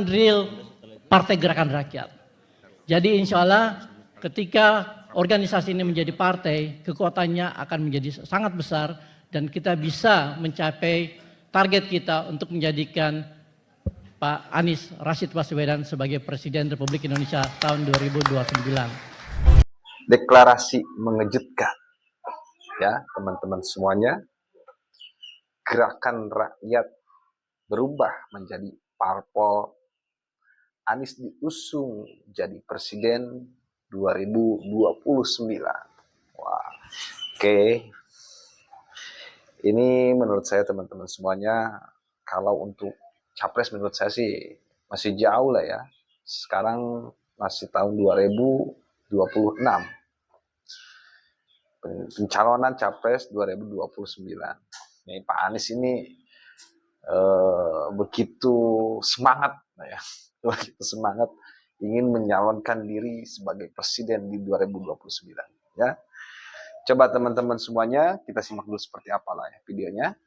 real Partai Gerakan Rakyat. Jadi insya Allah ketika organisasi ini menjadi partai, kekuatannya akan menjadi sangat besar dan kita bisa mencapai target kita untuk menjadikan Pak Anies Rashid Baswedan sebagai Presiden Republik Indonesia tahun 2029. Deklarasi mengejutkan, ya teman-teman semuanya. Gerakan Rakyat berubah menjadi parpol. Anies diusung jadi presiden 2029. Wah, oke. Ini menurut saya teman-teman semuanya, kalau untuk capres menurut saya sih masih jauh lah ya. Sekarang masih tahun 2026. Pencalonan capres 2029. Nih, Pak Anies ini begitu semangat ya. Begitu semangat ingin menyalonkan diri sebagai presiden di 2029 ya. Coba teman-teman semuanya kita simak dulu seperti apa lah ya videonya.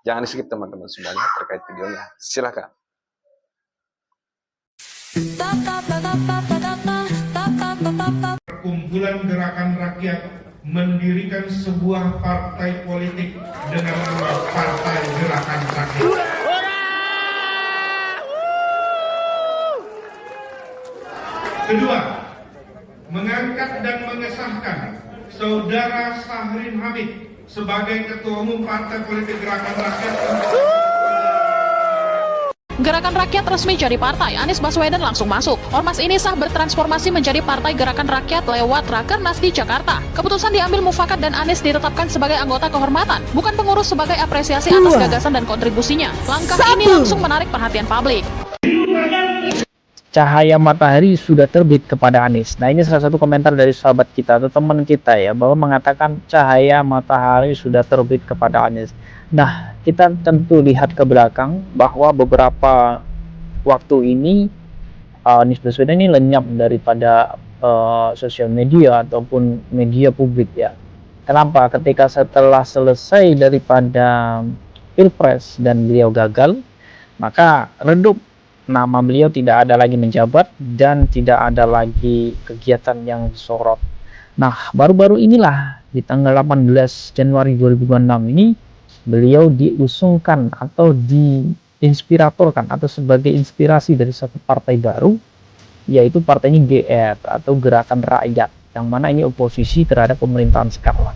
Jangan di-skip teman-teman semuanya terkait videonya. Silakan. Kumpulan Gerakan Rakyat mendirikan sebuah partai politik dengan nama Partai Gerakan Rakyat. Kedua, mengangkat dan mengesahkan Saudara Sahrin Hamid sebagai Ketua Umum Partai Politik Gerakan Rakyat. Gerakan Rakyat resmi jadi partai, Anies Baswedan langsung masuk. Ormas ini sah bertransformasi menjadi Partai Gerakan Rakyat lewat Rakernas di Jakarta. Keputusan diambil mufakat dan Anies ditetapkan sebagai anggota kehormatan, bukan pengurus sebagai apresiasi atas gagasan dan kontribusinya. Langkah ini langsung menarik perhatian publik. Cahaya matahari sudah terbit kepada Anies. Nah, ini salah satu komentar dari sahabat kita atau teman kita ya, bahwa mengatakan cahaya matahari sudah terbit kepada Anies. Nah, kita tentu lihat ke belakang bahwa beberapa waktu ini Anies Baswedan ini lenyap daripada sosial media ataupun media publik ya. Kenapa? Ketika setelah selesai daripada Pilpres dan beliau gagal, maka redup. Nama beliau tidak ada lagi menjabat dan tidak ada lagi kegiatan yang disorot. Nah, baru-baru inilah di tanggal 18 Januari 2026 ini beliau diusungkan atau diinspiratorkan atau sebagai inspirasi dari satu partai baru, yaitu partainya GR atau Gerakan Rakyat, yang mana ini oposisi terhadap pemerintahan sekarang.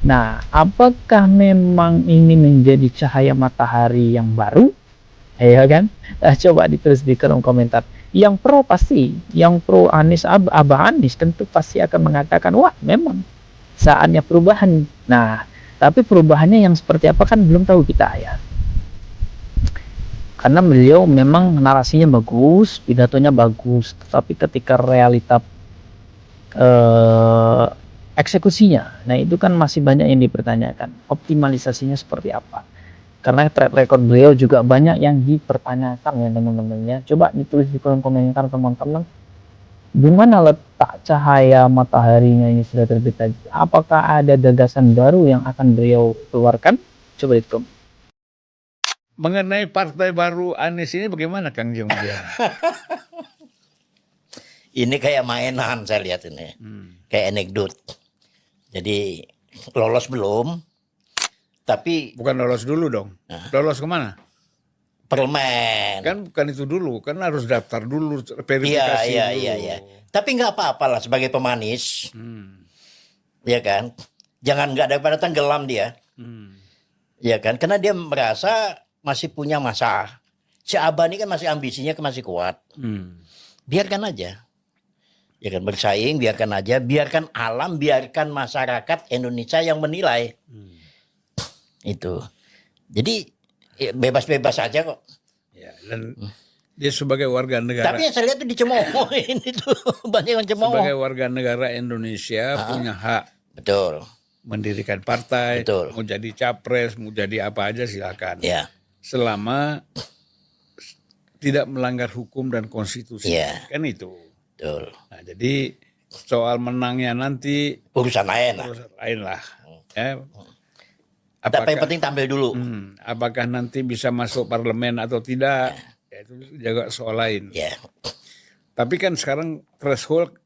Nah, apakah memang ini menjadi cahaya matahari yang baru? Ya kan? Coba ditulis di kolom komentar. Yang pro pasti, yang pro Anies, Abah Anies tentu pasti akan mengatakan, wah memang saatnya perubahan. Nah, tapi perubahannya yang seperti apa kan belum tahu kita ya. Karena beliau memang narasinya bagus, pidatonya bagus, tetapi ketika realita eksekusinya, nah itu kan masih banyak yang dipertanyakan. Optimalisasinya seperti apa? Karena track record beliau juga banyak yang dipertanyakan ya teman-teman ya. Coba ditulis di kolom komentar teman-teman, di mana letak cahaya mataharinya ini sudah terbit tadi. Apakah ada gagasan baru yang akan beliau keluarkan? Coba ditulis. Mengenai partai baru Anies ini bagaimana Kang Jung? Ini kayak mainan saya lihat ini, kayak anekdot. Jadi lolos belum? Tapi bukan lolos dulu dong. Lolos kemana? Parlemen. Kan bukan itu dulu, kan harus daftar dulu, verifikasi dulu. Iya. Tapi nggak apa-apa lah sebagai pemanis, ya kan. Jangan nggak daripada tenggelam dia, ya kan. Karena dia merasa masih punya masa. Si Abah ini kan masih ambisinya masih kuat. Biarkan aja, ya kan, bersaing, biarkan aja, biarkan alam, biarkan masyarakat Indonesia yang menilai. Itu, jadi bebas-bebas saja kok. Ya, dan dia sebagai warga negara. Tapi yang saya lihat itu dicemoohin itu banyak yang cemooh. Sebagai warga negara Indonesia punya hak. Betul. Mendirikan partai. Betul. Mau jadi capres, mau jadi apa aja silakan. Ya. Selama tidak melanggar hukum dan konstitusi. Ya. Kan itu. Betul. Nah, jadi soal menangnya nanti urusan lain lah. Urusan lain lah. Ya. Tapi yang penting tampil dulu. Apakah nanti bisa masuk parlemen atau tidak? Ya itu jaga soal lain. Ya. Tapi kan sekarang threshold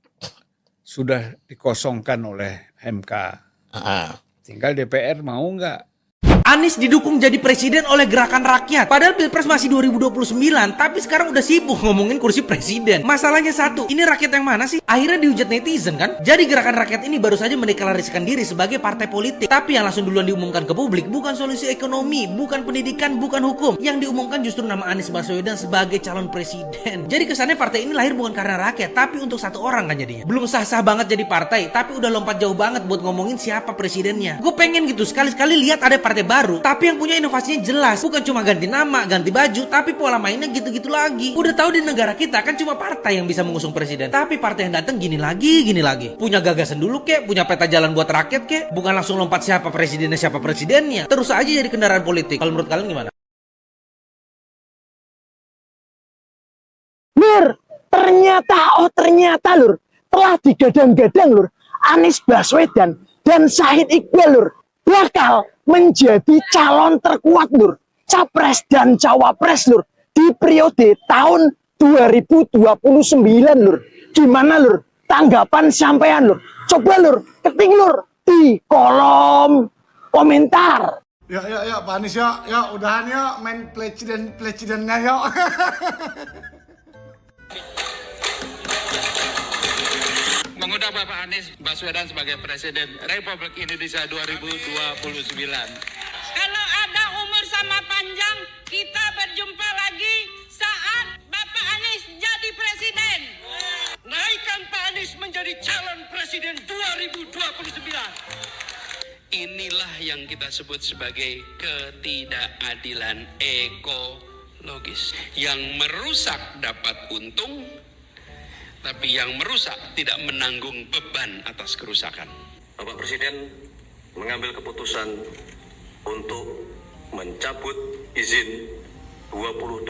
sudah dikosongkan oleh MK. Ah. Tinggal DPR mau nggak? Anies didukung jadi presiden oleh gerakan rakyat. Padahal Pilpres masih 2029, tapi sekarang udah sibuk ngomongin kursi presiden. Masalahnya satu, ini rakyat yang mana sih? Akhirnya dihujat netizen kan? Jadi gerakan rakyat ini baru saja mendeklarasikan diri sebagai partai politik. Tapi yang langsung duluan diumumkan ke publik bukan solusi ekonomi, bukan pendidikan, bukan hukum. Yang diumumkan justru nama Anies Baswedan sebagai calon presiden. Jadi kesannya partai ini lahir bukan karena rakyat, tapi untuk satu orang kan jadinya. Belum sah-sah banget jadi partai, tapi udah lompat jauh banget buat ngomongin siapa presidennya. Gue pengen gitu, sekali-sekali lihat ada partai baru, tapi yang punya inovasinya jelas. Bukan cuma ganti nama, ganti baju, tapi pola mainnya gitu-gitu lagi. Udah tahu di negara kita kan cuma partai yang bisa mengusung presiden, tapi partai yang datang gini lagi. Punya gagasan dulu kek, punya peta jalan buat rakyat kek, bukan langsung lompat siapa presidennya. Terus aja jadi kendaraan politik. Kalau menurut kalian gimana? Lur, ternyata lur, telah digadang-gadang lur, Anies Baswedan dan Syahid Iqbal lur, bakal menjadi calon terkuat lur, capres dan cawapres lur, di periode tahun 2029 lur. Gimana lur? Tanggapan sampean lur. Coba lur, ketik lur di kolom komentar. Ya Pak Anies ya udahan ya main presidennya ya. Mengundang Bapak Anies Baswedan sebagai Presiden Republik Indonesia 2029. Kalau ada umur sama panjang, kita berjumpa lagi saat Bapak Anies jadi Presiden. Naikkan Pak Anies menjadi calon Presiden 2029. Inilah yang kita sebut sebagai ketidakadilan ekologis. Yang merusak dapat untung, tapi yang merusak tidak menanggung beban atas kerusakan. Bapak Presiden mengambil keputusan untuk mencabut izin 28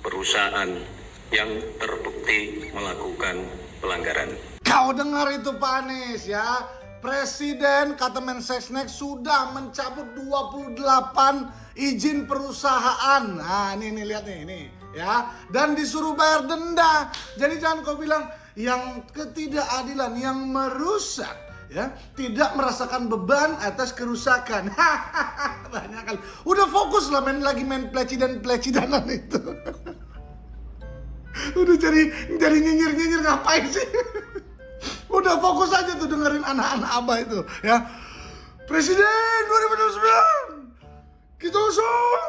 perusahaan yang terbukti melakukan pelanggaran. Kau dengar itu Pak Anies ya. Presiden kata Mensesnek sudah mencabut 28 izin perusahaan. Nah ini lihat nih ini ya, dan disuruh bayar denda. Jadi jangan kau bilang yang ketidakadilan, yang merusak ya, tidak merasakan beban atas kerusakan. Banyak kali. Udah fokus lah lagi main pelecidanan itu. Udah cari nyinyir ngapain sih? Udah fokus aja tuh dengerin anak-anak abah itu ya. Presiden 2029 kita usung.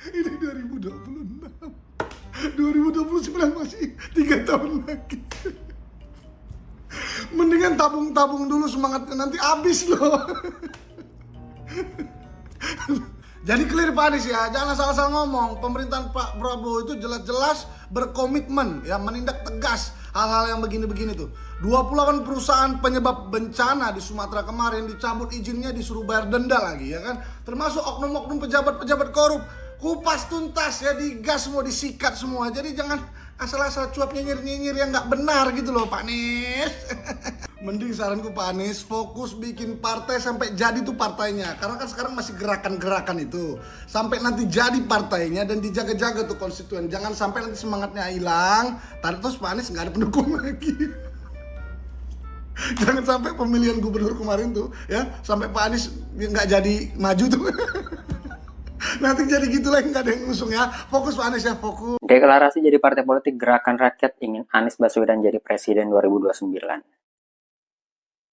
Ini 2026, 2029 masih 3 tahun lagi. Mendingan tabung dulu semangatnya, nanti habis loh. Jadi clear Pak Anies ya, jangan asal-asal ngomong. Pemerintahan Pak Prabowo itu jelas-jelas berkomitmen ya, menindak tegas hal-hal yang begini-begini tuh. 28 perusahaan penyebab bencana di Sumatera kemarin dicabut izinnya, disuruh bayar denda lagi ya kan. Termasuk oknum-oknum pejabat-pejabat korup. Kupas tuntas ya, digas semua, disikat semua. Jadi jangan asal-asal cuap nyinyir-nyinyir yang nggak benar gitu loh Pak Anies. Mending saranku Pak Anies fokus bikin partai sampai jadi tuh partainya. Karena kan sekarang masih gerakan-gerakan itu. Sampai nanti jadi partainya dan dijaga-jaga tuh konstituen. Jangan sampai nanti semangatnya hilang, terus Pak Anies nggak ada pendukung lagi. Jangan sampai pemilihan gubernur kemarin tuh ya, sampai Pak Anies nggak jadi maju tuh. Nanti jadi gitu lagi, nggak ada yang ngusung ya. Fokus Pak Anies ya, fokus. Deklarasi jadi partai politik Gerakan Rakyat ingin Anies Baswedan jadi presiden 2029.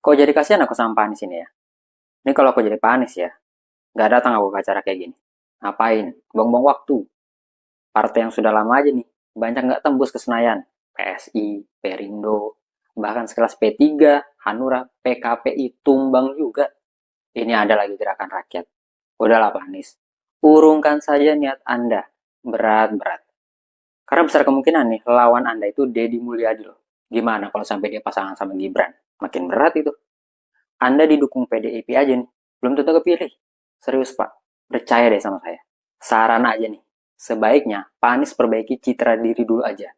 Kok jadi kasihan aku sama Pak Anies ini ya? Ini kalau aku jadi Pak Anies ya, nggak datang aku ke acara kayak gini. Ngapain? Buang-buang waktu. Partai yang sudah lama aja nih, banyak nggak tembus ke Senayan. PSI, Perindo, bahkan sekelas P3, Hanura, PKPI, tumbang juga. Ini ada lagi Gerakan Rakyat. Udahlah Pak Anies, urungkan saja niat Anda. Berat-berat. Karena besar kemungkinan nih, lawan Anda itu Deddy Mulyadi loh. Gimana kalau sampai dia pasangan sama Gibran? Makin berat itu. Anda didukung PDIP aja nih, belum tentu kepilih. Serius Pak, percaya deh sama saya. Saran aja nih, sebaiknya Pak Anies perbaiki citra diri dulu aja.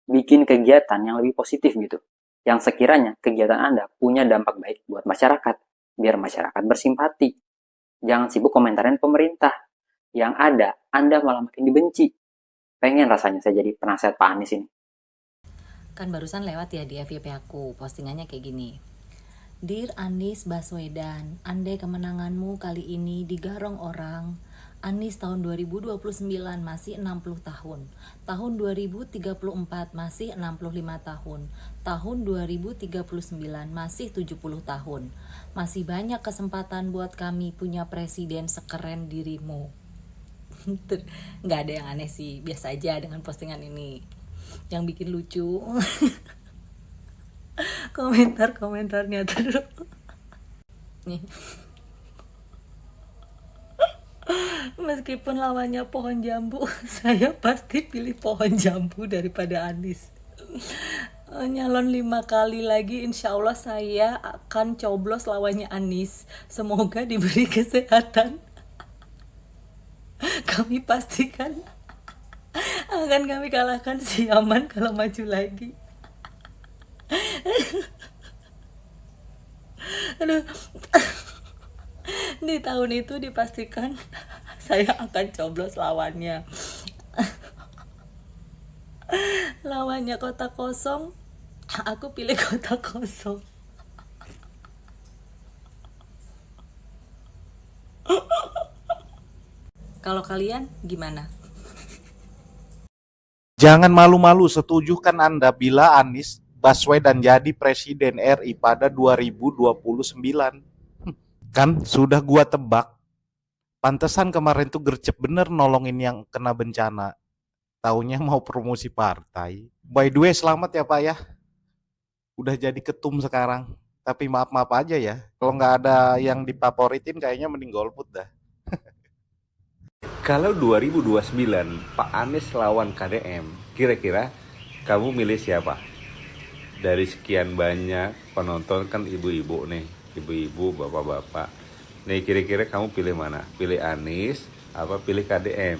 Bikin kegiatan yang lebih positif gitu. Yang sekiranya kegiatan Anda punya dampak baik buat masyarakat. Biar masyarakat bersimpati. Jangan sibuk komentarin pemerintah. Yang ada, Anda malah makin dibenci. Pengen rasanya saya jadi penasehat Pak Anies ini. Kan barusan lewat ya di FYP aku, postingannya kayak gini. Dear Anies Baswedan, andai kemenanganmu kali ini digarong orang, Anies tahun 2029 masih 60 tahun, tahun 2034 masih 65 tahun, tahun 2039 masih 70 tahun. Masih banyak kesempatan buat kami punya presiden sekeren dirimu. Nggak ada yang aneh sih, biasa aja dengan postingan ini. Yang bikin lucu komentar-komentarnya terus. Nih. Meskipun lawannya pohon jambu, saya pasti pilih pohon jambu daripada Anies. Nyalon 5 kali lagi, insya Allah saya akan coblos lawannya Anies. Semoga diberi kesehatan. Kami pastikan akan kami kalahkan si Yaman kalau maju lagi. Aduh. Di tahun itu dipastikan saya akan coblos lawannya. Lawannya kota kosong, aku pilih kota kosong. Kalau kalian gimana? Jangan malu-malu, setuju kan Anda bila Anies Baswedan jadi Presiden RI pada 2029? Kan sudah gua tebak. Pantesan kemarin tuh gercep bener nolongin yang kena bencana. Taunya mau promosi partai. By the way, selamat ya Pak ya. Udah jadi ketum sekarang. Tapi maaf-maaf aja ya. Kalau nggak ada yang difavoritin kayaknya mending golput dah. Kalau 2029 Pak Anies lawan KDM, kira-kira kamu milih siapa? Dari sekian banyak penonton kan ibu-ibu nih, ibu-ibu, bapak-bapak. Nih kira-kira kamu pilih mana? Pilih Anies apa pilih KDM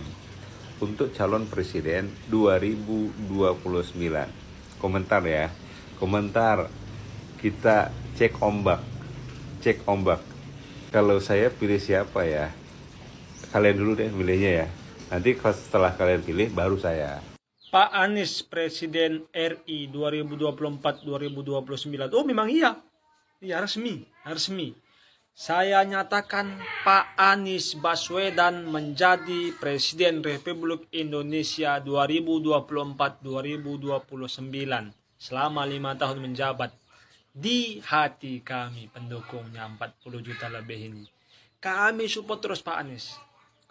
untuk calon presiden 2029? Komentar ya, komentar. Kita cek ombak, cek ombak. Kalau saya pilih siapa ya? Kalian dulu deh milihnya ya. Nanti setelah kalian pilih baru saya. Pak Anies Presiden RI 2024-2029. Oh memang iya. Iya resmi, resmi. Saya nyatakan Pak Anies Baswedan menjadi Presiden Republik Indonesia 2024-2029 selama 5 tahun menjabat. Di hati kami pendukungnya 40 juta lebih ini. Kami support terus Pak Anies.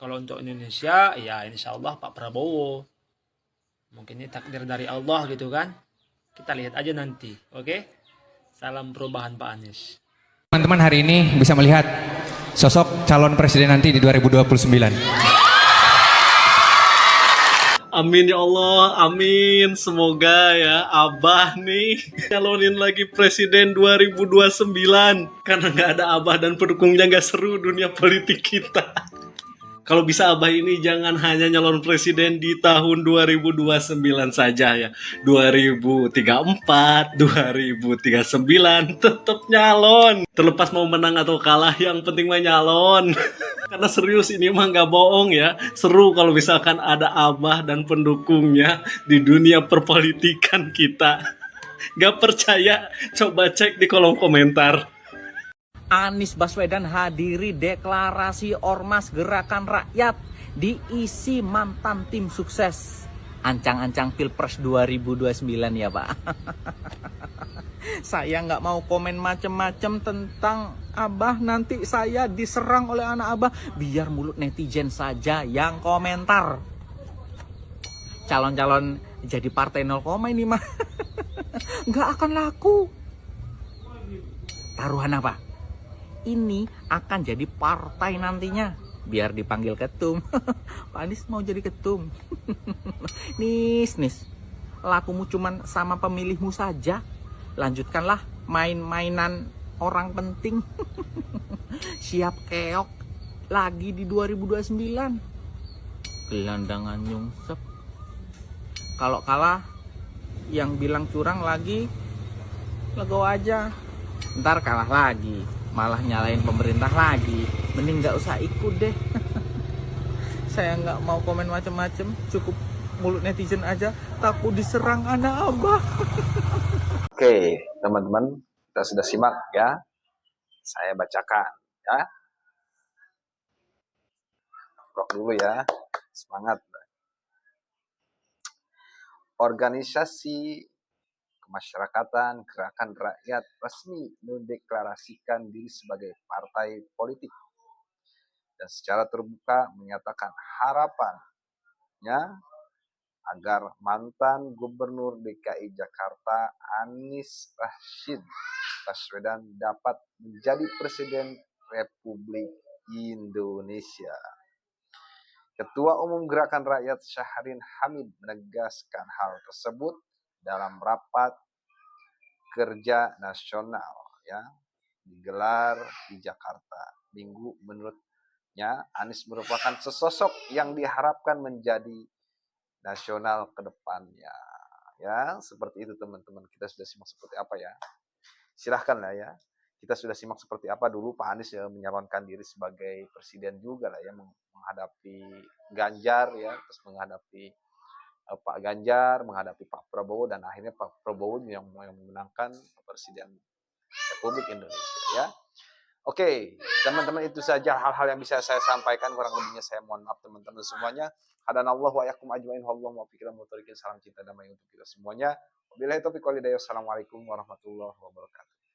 Kalau untuk Indonesia, ya insya Allah Pak Prabowo. Mungkin ini takdir dari Allah gitu kan. Kita lihat aja nanti, oke? Salam perubahan Pak Anies. Teman-teman hari ini bisa melihat sosok calon presiden nanti di 2029. Amin ya Allah, amin. Semoga ya Abah nih nyalonin lagi presiden 2029. Karena nggak ada Abah dan pendukungnya nggak seru dunia politik kita. Kalau bisa Abah ini jangan hanya nyalon presiden di tahun 2029 saja ya. 2034, 2039 tetap nyalon. Terlepas mau menang atau kalah yang penting mah nyalon. Karena serius ini mah nggak bohong ya. Seru kalau misalkan ada Abah dan pendukungnya di dunia perpolitikan kita. Gak percaya? Coba cek di kolom komentar. Anies Baswedan hadiri deklarasi Ormas Gerakan Rakyat, diisi mantan tim sukses. Ancang-ancang Pilpres 2029 ya Pak. Saya nggak mau komen macem-macem tentang Abah, nanti saya diserang oleh anak Abah. Biar mulut netizen saja yang komentar. Calon-calon jadi partai 0, ini mah nggak akan laku. Taruhan apa? Ini akan jadi partai nantinya. Biar dipanggil ketum. Pak Anies mau jadi ketum. Nis, lakumu cuman sama pemilihmu saja. Lanjutkanlah main-mainan orang penting. Siap keok lagi di 2029. Gelandangan nyungsep. Kalau kalah, yang bilang curang lagi, legowo aja. Ntar kalah lagi, malah nyalain pemerintah lagi. Mending gak usah ikut deh. Saya nggak mau komen macam-macam, cukup mulut netizen aja, takut diserang anak abah. Oke, teman-teman, kita sudah simak ya. Saya bacakan ya. Rock dulu ya. Semangat. Organisasi kemasyarakatan Gerakan Rakyat resmi mendeklarasikan diri sebagai partai politik dan secara terbuka menyatakan harapannya agar mantan Gubernur DKI Jakarta Anies Rashid Baswedan dapat menjadi Presiden Republik Indonesia. Ketua Umum Gerakan Rakyat Syahrin Hamid menegaskan hal tersebut dalam rapat kerja nasional ya digelar di Jakarta Minggu. Menurutnya Anies merupakan sosok yang diharapkan menjadi nasional ke depannya. Ya, seperti itu teman-teman. Kita sudah simak seperti apa ya. Silahkan lah ya. Kita sudah simak seperti apa dulu Pak Anies ya menyalonkan diri sebagai presiden juga lah ya, menghadapi Ganjar ya, terus menghadapi Pak Ganjar, menghadapi Pak Prabowo, dan akhirnya Pak Prabowo yang memenangkan Presiden Republik Indonesia ya. Oke, teman-teman, itu saja hal-hal yang bisa saya sampaikan. Kurang lebihnya saya mohon maaf teman-teman semuanya. Hadanallahu wa iyyakum ajmain. Wallahu muwaffiq ila aqwamit thoriq. Salam cinta damai untuk kita semuanya. Wabillahi taufiq wal hidayah. Assalamualaikum warahmatullahi wabarakatuh.